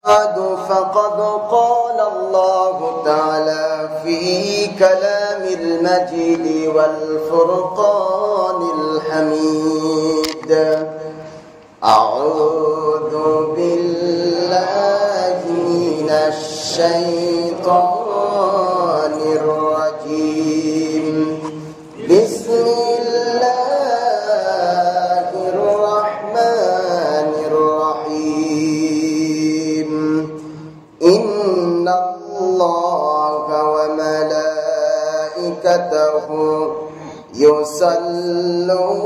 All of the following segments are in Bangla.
فقد قال الله تعالى في كلام المجيد والفرقان الحميد أعوذ بالله من الشيطان الرجيم بسم الله الرحمن الرحيم إن الله وملائكته يصلون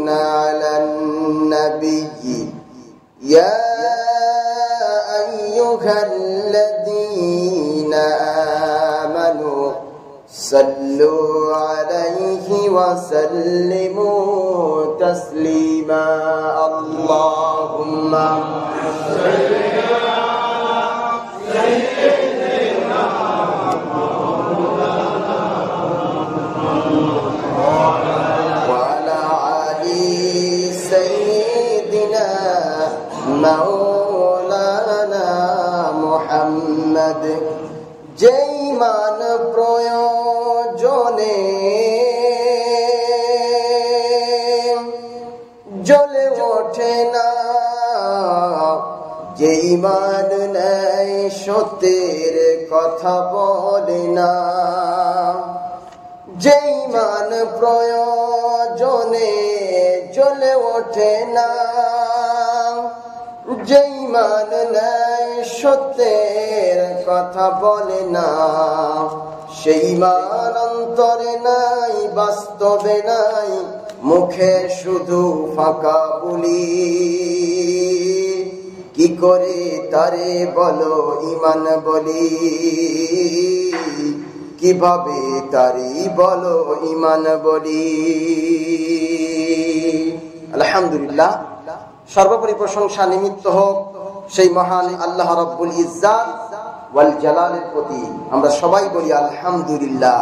على النبي يا أيها الذين آمنوا صلوا عليه وسلموا تسليما اللهم صل على سيدنا وعلى آل سيدنا مولانا محمد যেই মান প্রয়োজনে জ্বলে ওঠে না, যেই মান নেই সত্যের কথা বলে না, যেই মান প্রয়োজনে জ্বলে ওঠে না, যেই মান নেই সত্যের কথা বলে না, সেই মান অন্তরে নাই, বাস্তবে নাই, মুখে শুধু ফাঁকা বলি। কি করে তারে বলো ঈমান বলি, কিভাবে তারে বলো ঈমান বলি। আলহামদুলিল্লাহ, সর্বোপরি প্রশংসা নিমিত্ত হোক সেই মহান আল্লাহ রাব্বুল ইজ্জাত ওয়াল জালালের প্রতি। আমরা সবাই বলি আলহামদুলিল্লাহ।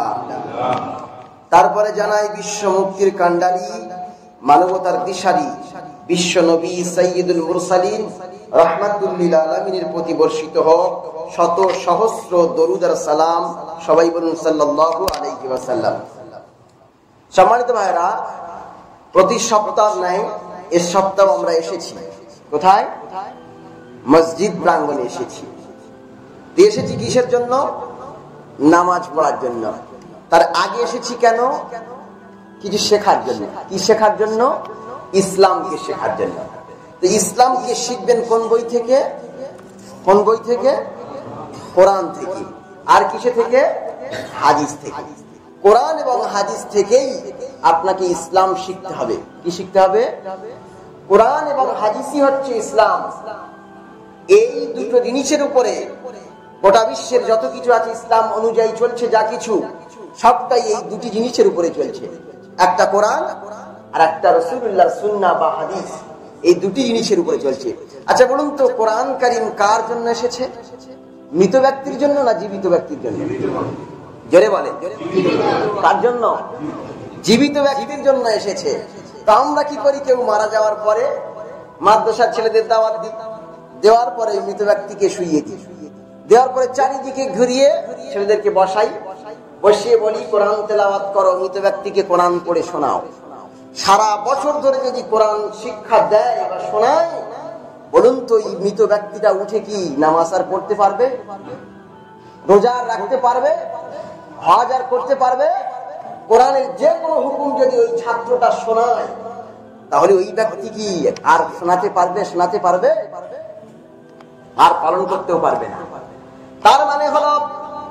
তারপরে জানাই বিশ্ব মুক্তির কাণ্ডারি, মানবতার দিশারি বিশ্ব নবী সাইয়্যিদুল মুরসালিন রাহমাতুল লিল আলামিনের প্রতি বর্ষিত হোক শত সহস্র দরুদ আর সালাম। সবাই বলুন সাল্লাল্লাহু আলাইহি ওয়াসাল্লাম। সম্মানিত ভাইরা, প্রতি সপ্তাহ নাই এ সপ্তাহ আমরা এসেছি কোথায়? মসজিদ প্রাঙ্গণে এসেছি। এসেছি কিসের জন্য? নামাজ পড়ার জন্য। তার আগে এসেছি কেন? কিছু শেখার জন্য। কি শেখার জন্য? ইসলামকে শেখার জন্য। তো ইসলামকে শিখবেন কোন বই থেকে? কোন বই থেকে? কোরআন থেকে। আর কিসে থেকে? হাদিস থেকে। কোরআন এবং হাদিস থেকেই আপনাকে ইসলাম শিখতে হবে। কি শিখতে হবে? কোরআন এবং হাদিসই হচ্ছে ইসলাম। এই দুটো জিনিসের উপরে গোটা বিশ্বের যত কিছু আছে ইসলাম অনুযায়ী চলছে, যা কিছু সবটাই এই দুটি জিনিসের উপরে চলছে। একটা কোরআন আর একটা রাসূলুল্লাহর সুন্নাহ বা হাদিস, এই দুটি জিনিসের উপরে চলছে। আচ্ছা বলুন তো, কোরআন কারীম কার জন্য এসেছে? মৃত ব্যক্তির জন্য না জীবিত ব্যক্তির জন্য? জোরে বলেন। কার জন্য? জীবিত ব্যক্তির জন্য এসেছে। তা আমরা কি করি? কেউ মারা যাওয়ার পরে মাদ্রাসার ছেলেদের দাওয়াত দিই, দেওয়ার পরে মৃত ব্যক্তিকে শুইয়ে দিই, দেওয়ার পরে চারিদিকে ঘুরিয়ে ছেলেদেরকে বসিয়ে বলি কোরআন তেলাওয়াত করো, মৃত ব্যক্তিকে কোরআন পড়ে শোনাও। সারা বছর ধরে যদি কোরআন শিক্ষা দেয় বা শোনায়, বলুন তো এই মৃত ব্যক্তিটা উঠে কি নামাজ আর পড়তে পারবে? রোজা রাখতে পারবে? হজ আর করতে পারবে? কোরআনের যে কোনো হুকুম যদি ওই ছাত্রটা শোনায়, তাহলে ওই ব্যক্তি কি আর শোনাতে পারবে? আর পালন করতেও পারবে না। তার মানে হলো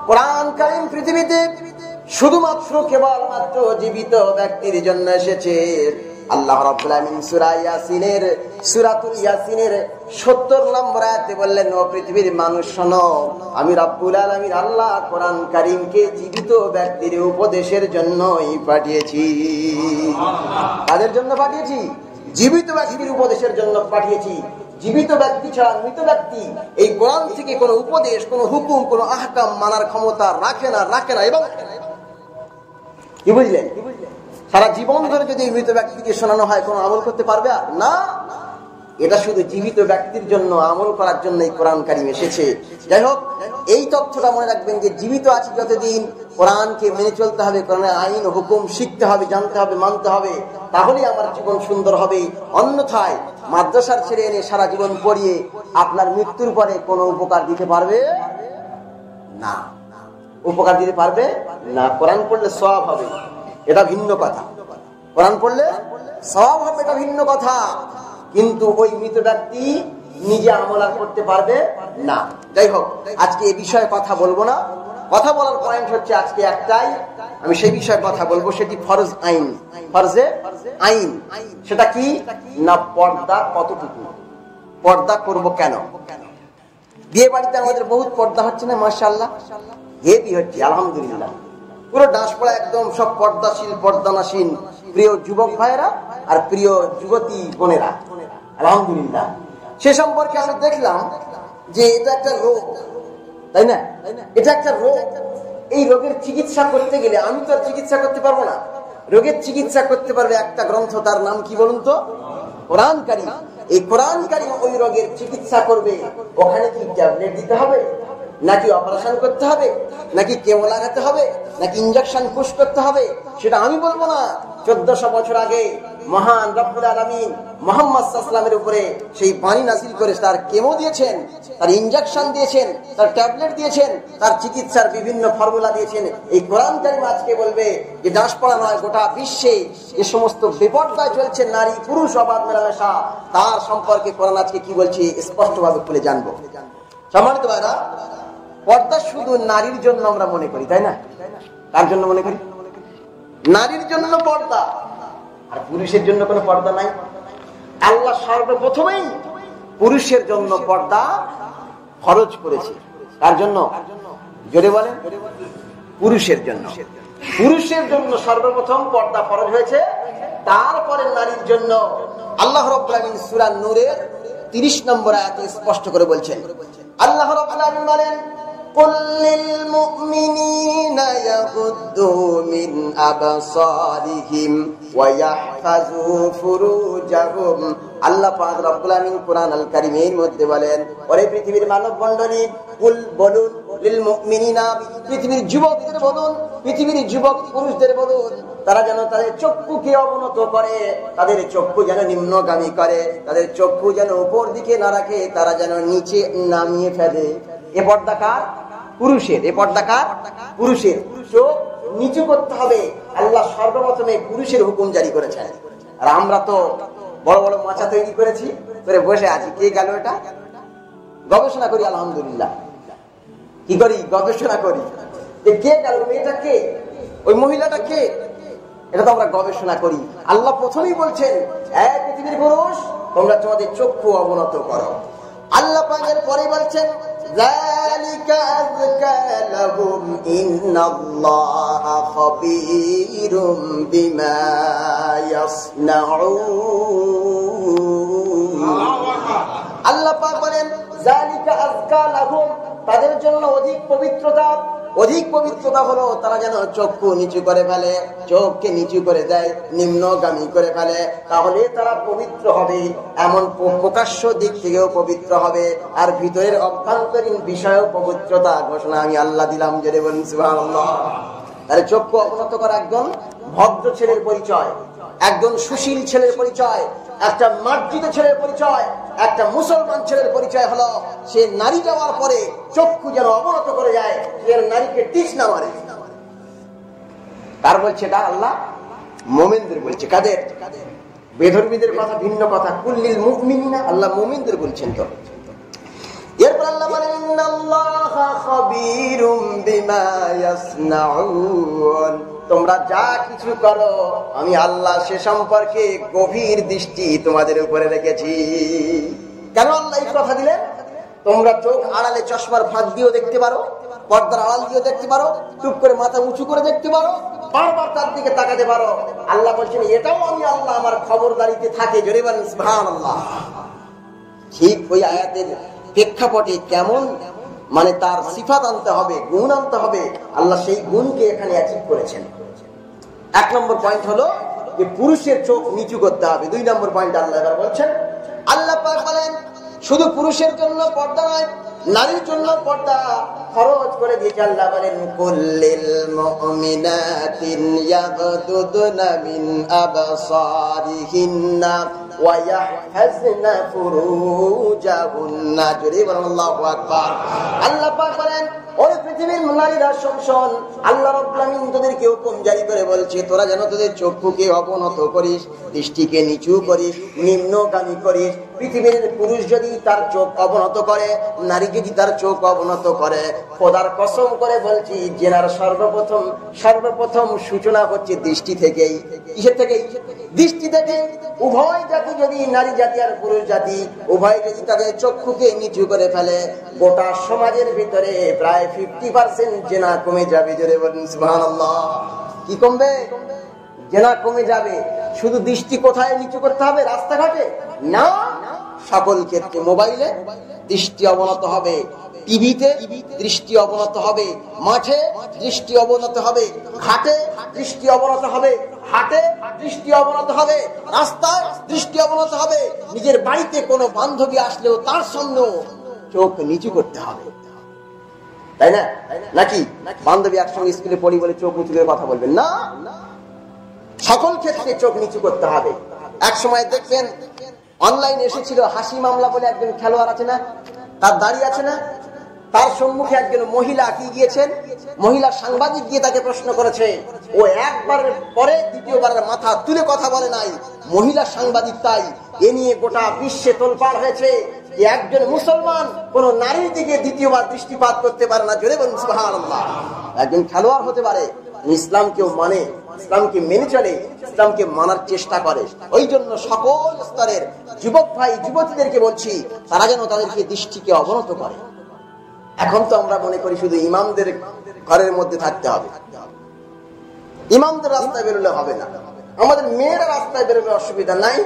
কোরআন কারীম পৃথিবীতে শুধুমাত্র কেবলমাত্র জীবিত ব্যক্তির জন্য এসেছে। আল্লাহ রাব্বুল আলামিন সূরাতুল ইয়াসিনের 70 নম্বর আয়াতে বললেন, ও পৃথিবীর মানুষ শোনো, আমি রাব্বুল আলামিন আল্লাহ কোরআন কারীমকে জীবিত ব্যক্তির উপদেশের জন্যই পাঠিয়েছি। কাদের জন্য পাঠিয়েছি? জীবিত ব্যক্তির উপদেশের জন্য পাঠিয়েছি। জীবিত ব্যক্তি ছাড়া মৃত ব্যক্তি এই কোরআন থেকে কোনো উপদেশ, কোনো হুকুম, কোনো আহকাম মানার ক্ষমতা রাখে না এবং কি বুঝলেন? সারা জীবন ধরে যদি মৃত ব্যক্তিকে শোনানো হয়, কোনো আমল করতে পারবে না। এটা শুধু জীবিত ব্যক্তির জন্য, আমল করার জন্য এই কোরআন কারীম এসেছে। যাই হোক, এই তথ্যটা মনে রাখবেন যে জীবিত আছি যতদিন কোরআনকে মেনে চলতে হবে, কোরআনের আইন হুকুম শিখতে হবে, জানতে হবে, মানতে হবে, তাহলেই আমার জীবন সুন্দর হবে। অন্যথায় মাদ্রাসার ছেড়ে এনে সারা জীবন পড়িয়ে আপনার মৃত্যুর পরে কোনো উপকার দিতে পারবে না। উপকার দিতে পারবে না। কোরআন পড়লে সওয়াব হবে, এটা ভিন্ন কথা। কোরআন পড়লে সওয়াব হবে, এটা ভিন্ন কথা। কিন্তু ওই মৃত ব্যক্তি নিজে আমল করতে পারবে না। যাই হোক, আজকে এই বিষয়ে কথা বলবো না। কথা বলার পয়েন্ট হচ্ছে আজকে একটাই, আমি সেই বিষয়ে কথা বলবো, সেটি ফরজ আইন, ফরজে আইন। সেটা কি না, পর্দা কতটুকু, পর্দা করব কেন। বিয়ে বাড়িতে আমাদের বহুত পর্দা হচ্ছে না, মাশাআল্লাহ, হেভি হচ্ছে, আলহামদুলিল্লাহ। পুরো ডাঁশ পড়া একদম সব পর্দাশীল, পর্দানাসীন প্রিয় যুবক ভাইয়েরা আর প্রিয় যুবতী বোনেরা, আলহামদুলিল্লাহ। সে সম্পর্কে আমি দেখলাম যে এটা একটা রোগ, তাই না? এটা একটা রোগ। এই রোগের চিকিৎসা করতে গেলে আমি তো আর চিকিৎসা করতে পারবো না। রোগের চিকিৎসা করতে পারবে একটা গ্রন্থ, তার নাম কি বলুন তো? কোরআন কারীম। এই কোরআন কারীম ওই রোগের চিকিৎসা করবে। ওখানে কি ট্যাবলেট দিতে হবে, নাকি অপারেশন করতে হবে, নাকি কেমো লাগাতে হবে, নাকি ইনজেকশন পুশ করতে হবে, সেটা আমি বলবো না। 1400 বছর আগে মহান রব্বুল আলামিন মুহাম্মদ সাল্লাল্লাহু আলাইহি ওয়াসাল্লামের উপরে সেই পানি নাযিল করে তার কেমো দিয়েছেন, তার ইনজেকশন দিয়েছেন, তার ট্যাবলেট দিয়েছেন, তার চিকিৎসার বিভিন্ন ফর্মুলা দিয়েছেন। এই কোরআন কারীম আজকে বলবে যে দাস পড়া নয়, গোটা বিশ্বে যে সমস্ত বিপর্যয় চলছে, নারী পুরুষ অবাধ মেলামেশা, তার সম্পর্কে কোরআন আজকে কি বলছে স্পষ্টভাবে খুলে জানবো। সম্মানিত ভাইরা, পর্দা শুধু নারীর জন্য আমরা মনে করি, তাই না? কার জন্য মনে করি? নারীর জন্য পর্দা, আর পুরুষের জন্য কোনো পর্দা নাই। আল্লাহ সর্বপ্রথমেই পুরুষের জন্য পর্দা ফরজ করেছে। কার জন্য? জোরে বলেন। পুরুষের জন্য। পুরুষের জন্য সর্বপ্রথম পর্দা ফরজ হয়েছে, তারপরে নারীর জন্য। আল্লাহ রাব্বুল আলামিন সূরা নূরের 30 নম্বর আয়াতে স্পষ্ট করে বলছেন। আল্লাহ রাব্বুল আলামিন বলেন, قل للمؤمنين يغضوا من أبصارهم ويحفظوا فروجهم। আল্লাহ পাক রব্বুল আমিন কোরআন আল কারীমের মধ্যে বলেন, ওরে পৃথিবীর মানব মণ্ডলী, কুল বলুন, লিল মুমিনিনা, পৃথিবীর যুবকদের বলুন, পৃথিবীর যুবক পুরুষদের বলুন, তারা যেন তাদের চক্ষুকে অবনত করে, তাদের চক্ষু যেন নিম্নগামী করে, তাদের চক্ষু যেন উপর দিকে না রাখে, তারা যেন নিচে নামিয়ে ফেলে। এ পর্দা কার? পুরুষের। এ পর্দা কার? পুরুষের। চোখ নিচু করতে হবে, আল্লাহ সর্বপ্রথমে পুরুষের হুকুম জারি করেছেন। আর আমরা তো বড় বড় মাচা তৈরি করেছি, করে বসে আছি। কে গেল এটা? গবেষণা করি, আলহামদুলিল্লাহ। কি করি? গবেষণা করি। কে গেল, মেয়েটা কে, ওই মহিলাটা কে, এটা তো আমরা গবেষণা করি। আল্লাহ প্রথমেই বলছেন, এই পৃথিবীর পুরুষ, তোমরা তোমাদের চক্ষু অবনত করো। আল্লাহ পাকের পরে বলছেন, যালিকা আযকা লাহুম ইন্নাল্লাহা খাবীরুম বিমা ইয়াসনাউন। আল্লাহ পাক বলেন, যালিকা আযকা লাহুম, তাদের জন্য অধিক পবিত্রতা। অধিক পবিত্রতা হলো তারা যেন চক্ষু নিচু করে ফেলে, চোখকে নিচু করে দেয়, নিম্নগামী করে ফেলে, তাহলে তারা পবিত্র হবে। এমন প্রকাশ্য দিক থেকেও পবিত্র হবে, আর ভিতরের অভ্যন্তরীণ বিষয়েও পবিত্রতা ঘোষণা আমি আল্লাহ দিলাম। জেনে বলুন সুবহানাল্লাহ। তাহলে চক্ষু অবনত করা একজন ভদ্র ছেলের পরিচয়, একজন সুশীল ছেলের পরিচয়, একটা মার্জিত ছেলের পরিচয়, একটা মুসলমান ছেলের পরিচয় হলো সে নারী যাওয়ার পরে চক্ষু যেন অবনত করে যায়, সে নারীকে টিস না মারে। কার বলছে এটা? আল্লাহ মুমিনদের বলছে। কাদের? বেধর্মীদের কথা ভিন্ন কথা। কুল্লিল মুমিনিনা, আল্লাহ মুমিনদের বলছেন। তো এরপর আল্লাহ বলেন, ইন্নাল্লাহা খাবীরুম বিমা ইয়াসনাউন, তোমরা যা কিছু করো আমি আল্লাহ সে সম্পর্কে গভীর দৃষ্টি তোমাদের উপরে রেখেছি। কেন আল্লাহ এই কথা দিলেন? তোমরা চোখ আড়ালে চশমার ফাঁক দিয়েও দেখতে পারো, পর্দার আড়াল দিয়েও দেখতে পারো, চুপ করে মাথা উঁচু করে দেখতে পারো, বারবার তার দিকে তাকাতে পারো। আল্লাহ বলছেন এটাও আমি আল্লাহ আমার খবরদারিতে থাকে। জোরে বলেন সুবহানাল্লাহ। ঠিক ওই আয়াতের প্রেক্ষাপটে কেমন মানে তার সিফাত আনতে হবে, গুণ আনতে হবে, আল্লাহ সেই গুণকে এখানে অ্যাচিভ করেছেন। 1 নম্বর পয়েন্ট হলো যে পুরুষের চোখ নিচু করতে হবে। 2 নম্বর পয়েন্ট আল্লাহ এবার বলছেন, আল্লাহ পাক বলেন শুধু পুরুষের জন্য পর্দা নয়, নারীর জন্য পর্দা খরচ করে দিয়েছে। আল্লাহ বলেন কুল্লিল মুমিনাতিন ইয়াগদুদনা মিন আবসারিহিন্না ওয়া ইয়াহফাজনা ফুরুজাহুন্না। জোরে বলুন আল্লাহু আকবার। আল্লাহ পাক বলেন ওই পৃথিবীর নারীরা শোন, আল্লাহ রাব্বুল আমিন তোদেরকে হুকুম জারি করে বলছে তোরা যেন তোদের চক্ষুকে অবনত করিস, দৃষ্টিকে নিচু করিস, নিম্নগামী করিস। পৃথিবীর পুরুষ যদি তার চোখ অবনত করে, নারী যদি তার চোখ অবনত করে, খোদার কসম করে বলছি জেনার সর্বপ্রথম সূচনা হচ্ছে দৃষ্টি থেকেই। কিসের থেকেই? দৃষ্টি থেকে। উভয় জাতি যদি, নারী জাতি আর পুরুষ জাতি উভয় যদি তাদের চক্ষুকে নিচু করে ফেলে, গোটা সমাজের ভিতরে প্রায় 50% জেনা কমে যাবে। জোরে বলুন সুবহানাল্লাহ। কি কমবে? জেনা কমে যাবে। শুধু দৃষ্টি কোথায় নিচু করতে হবে? রাস্তাঘাটে না, সকল ক্ষেত্রে। মোবাইলে দৃষ্টি অবনত হবে, টিভিতে দৃষ্টি অবনত হবে, মাঠে দৃষ্টি অবনত হবে, ঘাটে দৃষ্টি অবনত হবে, হাটে দৃষ্টি অবনত হবে, রাস্তায় দৃষ্টি অবনত হবে। নিজের বাড়িতে কোনো বান্ধবী আসলেও তার সামনেও চোখ নিচু করতে হবে, তাই না? নাকি বান্ধবী একসঙ্গে স্কুলে পড়ি বলে চোখ নিচু করে কথা বলবেন না, সকল ক্ষেত্রে চোখ নিচু করতে হবে। এক সময় দেখবেন অনলাইনে এসেছিল হাসি মামলা বলে একজন খেলোয়াড় আছে না, তার দাঁড়িয়ে আছে না, তার সম্মুখে একজন মহিলা কি গিয়েছেন, মহিলা সাংবাদিক গিয়ে তাকে প্রশ্ন করেছে। ও একবার পরে দ্বিতীয়বার মাথা তুলে কথা বলে নাই, মহিলা সাংবাদিক তাই। এ নিয়ে গোটা বিশ্বে তোলপাড় হয়েছে যে একজন মুসলমান কোন নারীর দিকে দ্বিতীয়বার দৃষ্টিপাত করতে পারে না। জোরে বলুন সুবহানাল্লাহ। একজন খেলোয়াড় হতে পারে, ইসলামকেও মানে, ইসলামকে মেনে চলে, ইসলামকে মানার চেষ্টা করে। ওই জন্য সকল স্তরের যুবক ভাই যুবতীদেরকে বলছি তারা যেন তাদেরকে দৃষ্টিকে অবনত করে। এখন তো আমরা মনে করি শুধু ইমামদের ঘরের মধ্যে থাকতে হবে, ইমামদের রাস্তায় বেরোলে হবে না। আমাদের মেয়েরা রাস্তায় বেরোলে অসুবিধা নাই,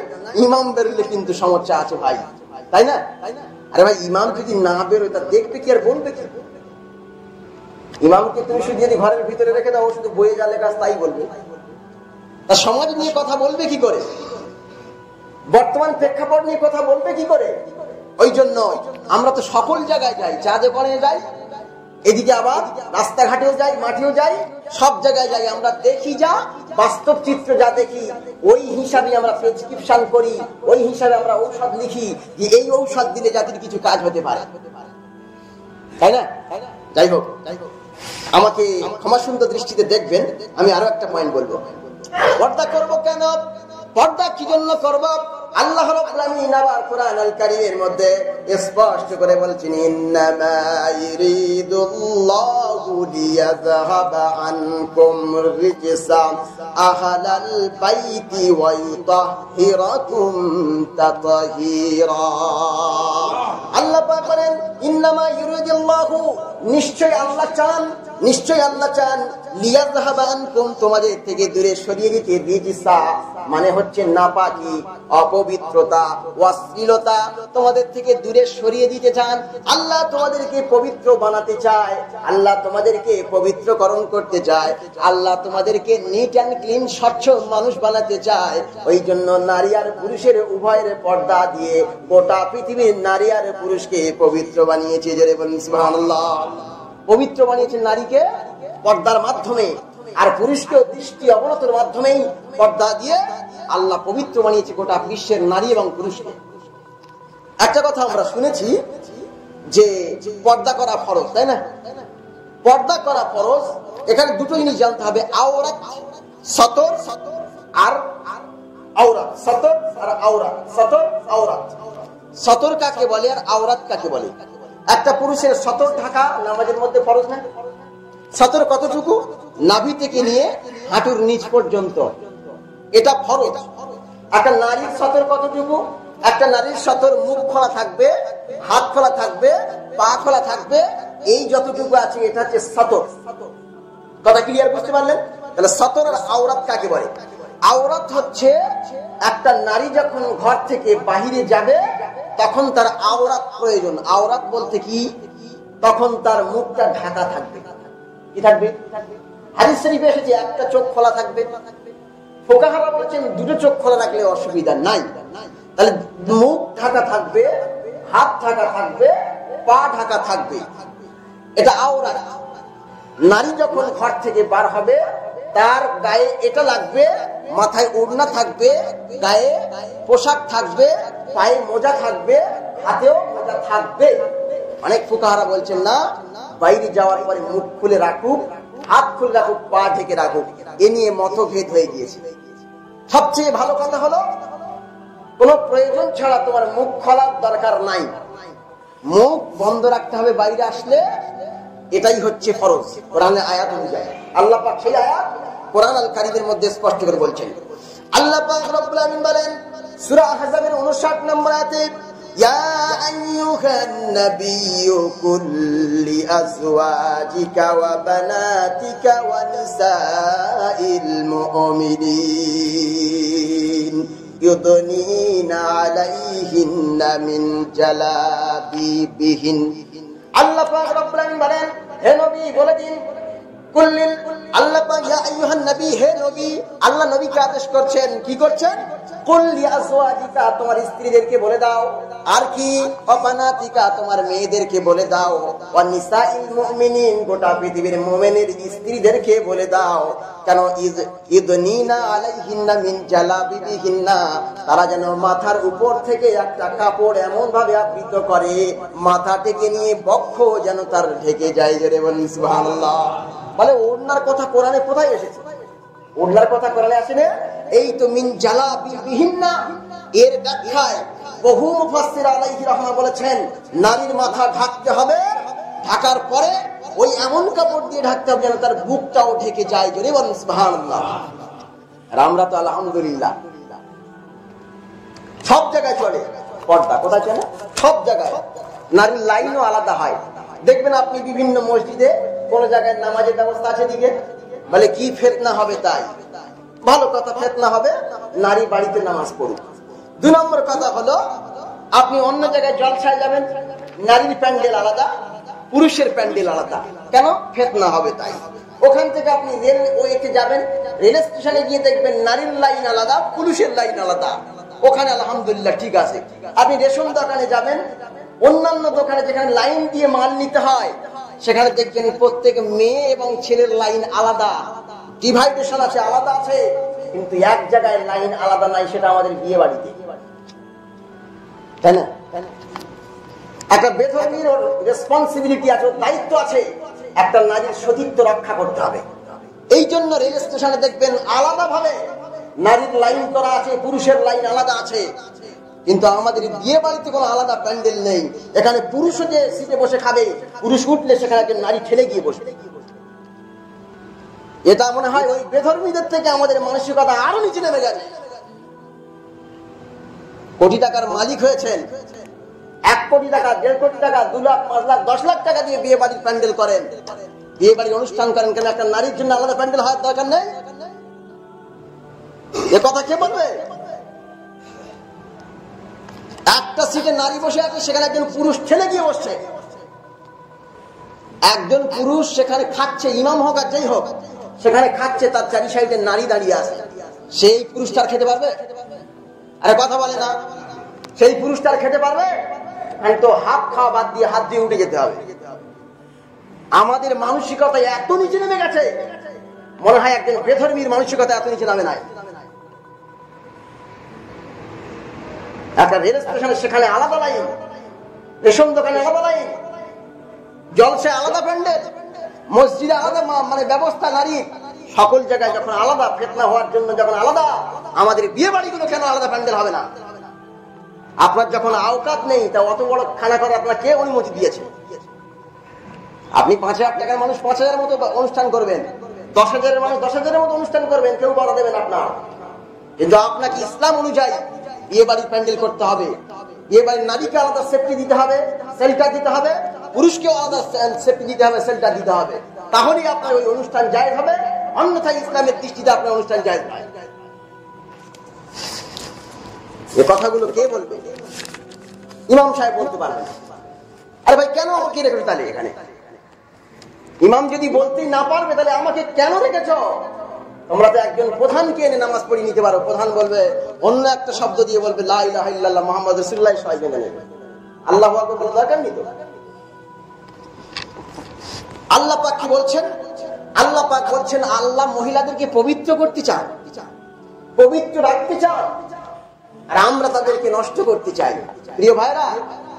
ইমাম বেরোলে কিন্তু সমস্যা আছে ভাই, তাই না? আরে ভাই ইমাম যদি না বেরোয় তা দেখবে কি আর বলবে কি? ইমামকে তুমি শুধু যদি ঘরের ভিতরে রেখে দাও, শুধু বইয়ে যা লেখা তাই বলবে, তা সমাজ নিয়ে কথা বলবে কি করে? বর্তমান প্রেক্ষাপট নিয়ে কথা বলবে কি করে? ওই জন্য আমরা তো সকল জায়গায় যাই, চা দোকানে যাই, এদিকে আবার রাস্তাঘাটেও যাই, মাঠেও যাই, সব জায়গায় যাই। আমরা দেখি যা বাস্তব চিত্র যা দেখি ওই হিসাবে আমরা প্রেসক্রিপশন করি, ওই হিসাবে আমরা ঔষধ লিখি যে এই ঔষধ দিলে জাতির কিছু কাজ হতে পারে, তাই না? যাই হোক, আমাকে ক্ষমা সুন্দর দৃষ্টিতে দেখবেন। আমি আরো একটা পয়েন্ট বলবো। পর্দা করব কেন? পর্দা কি জন্য করব? আল্লাহ রাব্বুল আমিন আবার কোরআন আল কারীমের মধ্যে স্পষ্ট করে বলেছেন ইন্নামা ইরিদুল্লাহু লিয়াযহাবা আনকুম রিজসা আহলাল বাইতি ওয়া ইউতাহহিরাকুম তাতাহীরা। আল্লাহ পাক বলেন ইন্নামা ইরিদুল্লাহু, নিশ্চয় আল্লাহ চান, নিশ্চয় আল্লাহ চান লিয়াযহাবা আনকুম, তোমাদের থেকে দূরে সরিয়ে দিতে, রিজসা মানে হচ্ছে নাপাকি, অপবিত্রতা, অশ্লীলতা তোমাদের থেকে দূরে সরিয়ে দিতে চান। আল্লাহ তোমাদেরকে পবিত্র বানাতে চায়, আল্লাহ তোমাদেরকে পবিত্রকরণ করতে চায়, আল্লাহ তোমাদেরকে নিট অ্যান্ড ক্লিন স্বচ্ছ মানুষ বানাতে চায়। ওই জন্য নারী আর পুরুষের উভয়ের পর্দা দিয়ে গোটা পৃথিবীর নারী আর পুরুষকে পবিত্র বানিয়েছে। জোরে বলুন সুবহানাল্লাহ। পবিত্র বানিয়েছে নারীকে পর্দার মাধ্যমে, আর পুরুষকে দৃষ্টি অবনতের মাধ্যমেই পর্দা দিয়ে আল্লাহ পবিত্র বানিয়েছে গোটা বিশ্বের নারী এবং পুরুষকে। একটা কথা আমরা শুনেছি যে পর্দা করা ফরজ, তাই না? পর্দা করা ফরজ। এখানে দুটো জিনিস জানতে হবে, আওরাত, সতর আর আওরাত। সতর আর আওরাত। সতর আওরাত। সতর কাকে বলে আর আওরাত কাকে বলে? একটা পুরুষের সতর ঢাকা নামাজের মধ্যে ফরজ না? সতর কতটুকু? নাভি থেকে নিয়ে হাঁটুর নিচ পর্যন্ত, এটা ফরজ। একটা নারীর সতর কতটুকু? একটা নারীর সতর মুখ খোলা থাকবে, হাত খোলা থাকবে, পা খোলা থাকবে, এই যতটুকু আছে এটা হচ্ছে সতর। কথা ক্লিয়ার বুঝতে পারলেন? তাহলে সতর আর আওরাত কাকে বলে? আওরাত হচ্ছে একটা নারী যখন ঘর থেকে বাহিরে যাবে তখন তার আওরাত প্রয়োজন। আওরাত বলতে কি? তখন তার মুখটা ঢাকা থাকবে। কি থাকবে? হাদিস শরীফে এসেছে একটা চোখ খোলা থাকবে। ফুকাহারা বলেছেন দুটো চোখ খোলা রাখলে অসুবিধা নাই। তাহলে মুখ ঢাকা থাকবে, হাত ঢাকা থাকবে, পা ঢাকা থাকবে, এটা আওরাত। নারী যখন ঘর থেকে বার হবে তার গায়ে এটা লাগবে, মাথায় ওড়না থাকবে, গায়ে পোশাক থাকবে, পায়ে মোজা থাকবে, হাতেও মোজা থাকবে। অনেক ফুকাহারা বলছেন না, বাইরে যাওয়ার পরে মুখ খুলে রাখুক, হাত খুলে রাখুক, পা ঢেকে রাখুক। এ নিয়ে মতভেদ হয়ে গিয়েছে। সবচেয়ে ভালো কথা হলো কোন প্রয়োজন ছাড়া তোমার মুখ খোলার দরকার নাই, মুখ বন্ধ রাখতে হবে বাইরে আসলে, এটাই হচ্ছে ফরজ কোরআনের আয়াত অনুযায়ী। আল্লাহ পাক সেই আয়াত কোরআন আল কারীমের মধ্যে স্পষ্ট করে বলছেন। আল্লাহ পাক রব্বুল আলামিন বলেন সূরা আহজাবের 59 নম্বর আয়াতে, ইয়া আইয়ুহান নাবিয়্যু কুল লিআজওয়াজিকা ওয়া বানাতিকা ওয়া নিসাইল মুমিনিন ইউদনিনা আলাইহিন্না মিন জালাবিবিহিন। আল্লাহ পাক রব্বুল আলামিন বলেন, হে নবী বলে দিন, কুল্লিল, আল্লাহ পাক ইয়া আইয়ুহান নবী, হে নবী, আল্লাহ নবীকে আদেশ করছেন, কি করছেন? কুল লিআজওয়াজিকা, তোমার স্ত্রীদেরকে বলে দাও, আর কি অবানাতিকা, তোমার মেয়েদেরকে বলে দাও, ওয়া নিসাইল মুমিনিন, গোটা পৃথিবীর মুমিনের স্ত্রীদেরকে বলে দাও। কেন? ইদনিনা আলাইহিন্না মিন জালাবিবিহিন্না, তারা যেন মাথার উপর থেকে একটা কাপড় এমন ভাবে আবৃত করে, মাথা থেকে নিয়ে বক্ষ যেন তার ঢেকে যায়। জোরে বলুন সুবহানাল্লাহ। বলে ওড়নার কথা কোরআনে কোথায় এসেছে? ওড়নার কথা কোরআনে আসে না? এই তো মিন জালাবিবিহিন্না, এর ব্যাখ্যায় বহু মুফাসসির আলাইহির রাহমা বলেছেন, নারীর মাথা ঢাকতে হবে, ঢাকার পরে ওই এমন কাপড় দিয়ে ঢাকতে হবে যেন তার বুকটাও ঢেকে যায়। জোরে বলুন সুবহানাল্লাহ। আর আমরা তো আলহামদুলিল্লাহ সব জায়গায় চলে পর্দা, কোথায় চলে? সব জায়গায়। নারীর লাইনও আলাদা হয়। দেখবেন আপনি বিভিন্ন মসজিদে কোন জায়গায় নামাজের ব্যবস্থা আছে দিকে, বলে কি ফিতনা হবে তাই। ভালো কথা, ফিতনা হবে, নারী বাড়িতে নামাজ পড়ুক। 2 নম্বর কথা হলো, আপনি অন্য জায়গায় জলসায় যাবেন, নারীর প্যান্ডেল আলাদা, পুরুষের প্যান্ডেল আলাদা। কেন? ফিতনা হবে তাই। ওখান থেকে আপনি রেলওয়েতে যাবেন, রেল স্টেশনে গিয়ে দেখবেন নারীর লাইন আলাদা, পুরুষের লাইন আলাদা। ওখানে আলহামদুলিল্লাহ ঠিক আছে। আপনি রেশন দোকানে যাবেন, অন্যান্য দোকানে যেখানে লাইন দিয়ে মাল নিতে হয়, সেখানে দেখবেন প্রত্যেক মেয়ে এবং ছেলের লাইন আলাদা, ডিভাইডেশন আছে, আলাদা আছে। কিন্তু এক জায়গায় লাইন আলাদা নাই, সেটা আমাদের বিয়ে বাড়িতে, তাই না? একটা বেধর্মীর রেসপন্সিবিলিটি আছে, দায়িত্ব আছে, একটা নারীর সতীত্ব রক্ষা করতে হবে। এই জন্য রেল স্টেশনে দেখবেন আলাদা ভাবে নারীর লাইন করা আছে, পুরুষের লাইন আলাদা আছে। কিন্তু আমাদের বিয়ে বাড়িতে কোনো আলাদা প্যান্ডেল নেই। এখানে পুরুষ যে সিটে বসে খাবে, পুরুষ উঠলে সেখানে একজন নারী ঠেলে গিয়ে বসবে। এটা মনে হয় ওই বেধর্মীদের থেকে আমাদের মানসিকতা আরো নিচে নেমে গেছে। কোটি টাকার মালিক হয়েছেন, 1 কোটি টাকা, 1.5 কোটি টাকা, 2 লাখ, 5 লাখ, 10 লাখ টাকা দিয়ে বিয়ে বাড়ির প্যান্ডেল করেন, বিয়ে বাড়ির অনুষ্ঠান করেন। কেন একটা নারীর জন্য আলাদা প্যান্ডেল হওয়ার দরকার নেই? এ কথা কে বলবে? একটা সিটে নারী বসে আছে, সেখানে একজন পুরুষ ঠেলে গিয়ে বসছে। একজন পুরুষ সেখানে খাচ্ছে, ইমাম হোক আর যেই হোক, সেখানে খাচ্ছে, তার 4 সাইডে নারী দাঁড়িয়ে আছে। সেই পুরুষটার খেতে পারবে? আরে কথা বলে না, সেই পুরুষটার খেতে পারবে? তো হাত খাওয়া বাদ দিয়ে হাত দিয়ে উঠে যেতে হবে। আমাদের মানসিকতা এত নিচে নেমে গেছে, মনে হয় একজন বেধর্মীর মানসিকতা এত নিচে নামে নাই। একটা রেল স্টেশনে সেখানে আলাদা লাইন, রেশন দোকানে আলাদা লাইন, জলসায় আলাদা প্যান্ডেল, মসজিদে আলাদা মানে ব্যবস্থা নারী, সকল জায়গায় যখন আলাদা, ফিতনা হওয়ার জন্য যখন আলাদা, আমাদের বিয়ে বাড়িগুলো কেন আলাদা প্যান্ডেল হবে না? আপনার যখন আওকাত নেই, তা অত বড় খানা করার আপনার কে অনুমতি দিয়েছে? আপনি 5,000 টাকার মানুষ 5,000 মতো অনুষ্ঠান করবেন, 10,000 মানুষ 10,000 মতো অনুষ্ঠান করবেন, কেউ বাধা দেবেন আপনার। কিন্তু আপনাকে ইসলাম অনুযায়ী বিয়ে বাড়ির প্যান্ডেল করতে হবে। বিয়ে বাড়ির নারীকে আলাদা সেফটি দিতে হবে, শেল্টার দিতে হবে, পুরুষকেও আলাদা সেফটি দিতে হবে, শেল্টার দিতে হবে। তাহলেই আপনার ওই অনুষ্ঠান জায়েজ হবে, অন্যথায় ইসলামের দৃষ্টিতে আপনার অনুষ্ঠান জায়েজ নয়। এই কথাগুলো কে বলবে? ইমাম সাহেব বলতে পারবেন। আরে ভাই, কেন আমাকে রেখেছো তাহলে এখানে? ইমাম যদি বলতেই না পারবে, তাহলে আমাকে কেন রেখেছ? তোমরা তো একজন প্রধানকে এনে নামাজ পড়িয়ে নিতে পারো, প্রধান বলবে অন্য একটা শব্দ দিয়ে বলবে লা ইলাহা ইল্লাল্লাহ মুহাম্মাদুর রাসূলুল্লাহ, সবাই মেনে নেবে। আল্লাহু আকবার বলার দরকার নেই তো। আল্লাহ পাক কি বলছেন? আল্লাহ পাক বলছেন আল্লাহ মহিলাদেরকে পবিত্র করতে চান, পবিত্র রাখতে চান, আর আমরা তাদেরকে নষ্ট করতে চাই। প্রিয় ভাইরা,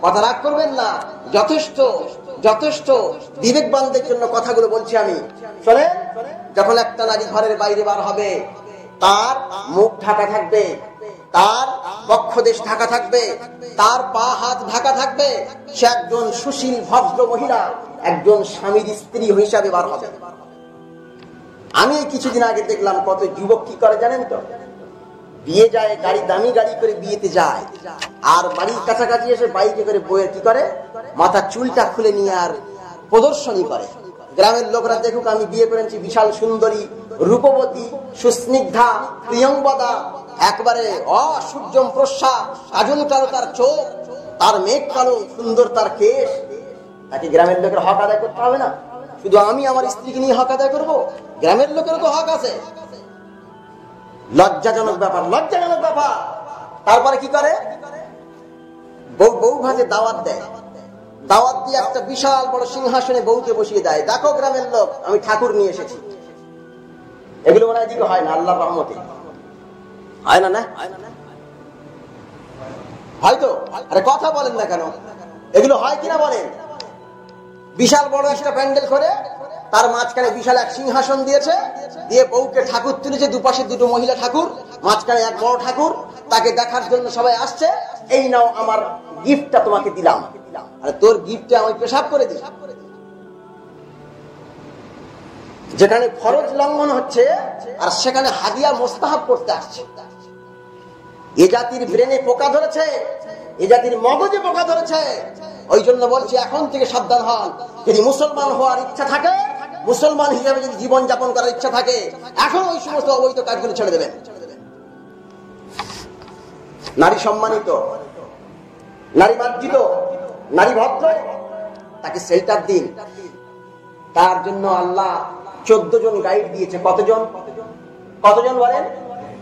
কথা রাগ করবেন না, যথেষ্ট যথেষ্ট বিবেকবানদের জন্য কথাগুলো বলছি আমি। শোনেন, যখন একটা নারী ঘরের বাইরে বার হবে, তার মুখ ঢাকা থাকবে, তার বক্ষদেশ ঢাকা থাকবে, তার পা হাত ঢাকা থাকবে, সে একজন সুশীল ভদ্র মহিলা, একজন স্বামীর স্ত্রী হিসাবে বার হবে। আমি কিছুদিন আগে দেখলাম কত যুবক কি করে জানেন তো, বিয়ে যায়, গাড়ি দামি গাড়ি করে বিয়েতে যায়, আর বাড়ির কাছাকাছি এসে বাইকে করে বইয়ের কি করে, মাথার চুলটা খুলে নিয়ে আর প্রদর্শনী করে। গ্রামের লোকরা দেখুক আমি বিয়ে করেছি, বিশাল সুন্দরী, রূপবতী, সুস্নিগ্ধা, প্রিয়ংবদা, একবারে অসূর্যম প্রসা, কাজল কালো তার চোখ, তার মেঘ কালো, সুন্দর তার কেশ। তাকে গ্রামের লোকের হক আদায় করতে হবে না? শুধু আমি আমার স্ত্রীকে নিয়ে হক আদায় করবো? গ্রামের লোকেরও তো হক আছে। লজ্জাজনক ব্যাপার, লজ্জাজনক ব্যাপার। তারপরে কি করে, বউ ভাজে দাওয়াত দেয়, দাওয়াত দিয়ে একটা বিশাল বড় সিংহাসনে বউকে বসিয়ে দেয়। দেখো গ্রামের লোক, আমি ঠাকুর নিয়ে এসেছি। এগুলো মনে হয় হয় না? আল্লাহর রহমতে হয় না? না হয়তো। আরে কথা বলেন না কেন, এগুলো হয় কিনা বলেন। বিশাল বড় একটা প্যান্ডেল করে তার মাঝখানে বিশাল এক সিংহাসন দিয়েছে, দিয়ে বউকে ঠাকুর তুলেছে, দুপাশে দুটো মহিলা ঠাকুর, মাঝখানে এক বড় ঠাকুর। তাকে দেখার জন্য সবাই আসছে, এই নাও আমার গিফটটা তোমাকে দিলাম। আরে তোর গিফটে আমি পেশাব করে দিই। যেখানে ফরজ লঙ্ঘন হচ্ছে আর সেখানে হাদিয়া মোস্তাহাব করতে আসছে। এ জাতির ব্রেনে পোকা ধরেছে, এ জাতির মগজে পোকা ধরেছে। ওই জন্য বলছি এখন থেকে সাবধান হন। যদি মুসলমান হওয়ার ইচ্ছা থাকে, মুসলমান হিসেবে যদি জীবন যাপন করার ইচ্ছা থাকে, এখন ওই সমস্ত অবৈধ কাজগুলো ছেড়ে দেবেন। নারী সম্মানিত, নারী মার্জিত, নারী ভদ্র, তাকে শেল্টার দিন। তার জন্য আল্লাহ 14 জন গাইড দিয়েছে। কতজন? কতজন বলেন?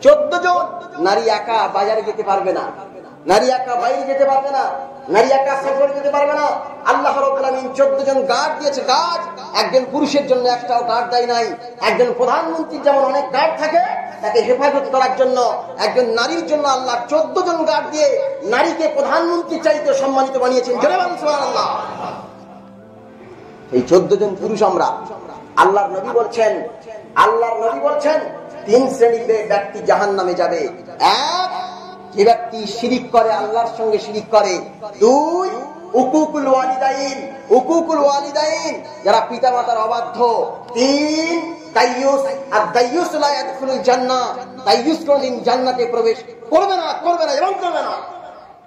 14 জন। নারী একা বাজারে যেতে পারবে না, নারী একা বাইরে যেতে পারবে না, নারী একা সফরে যেতে পারবে না। আল্লাহ রাব্বুল আলামিন 14 জন গার্ড দিয়েছে। গার্ড একজন পুরুষের জন্য একটাও গার্ড দেয় নাই। একজন প্রধানমন্ত্রীর যেমন অনেক গার্ড থাকে, তাকে হেফাজত করার জন্য একজন নারীর জন্য আল্লাহ 14 জন গার্ড দিয়ে নারীকে প্রধানমন্ত্রীর চাইতে সম্মানিত বানিয়েছেন। জোরে বলুন সুবহানাল্লাহ। এই 14 জন পুরুষ আমরা। আল্লাহর নবী বলছেন, আল্লাহর নবী বলছেন 3 শ্রেণীর ব্যক্তি জাহান্নামে যাবে। এক, যে ব্যক্তি শিরিক করে, আল্লাহর সঙ্গে শিরিক করে। 2, উকুকুল ওয়ালিদাইন, উকুকুল ওয়ালিদাইন, যারা পিতামাতার অবাধ্য। 3, দাইয়ুস। আর দাইয়ুস লা ইয়াদখুলুল জান্নাহ, দাইয়ুস কোনদিন জান্নাতে প্রবেশ করবে না, করবে না এবং করবে না।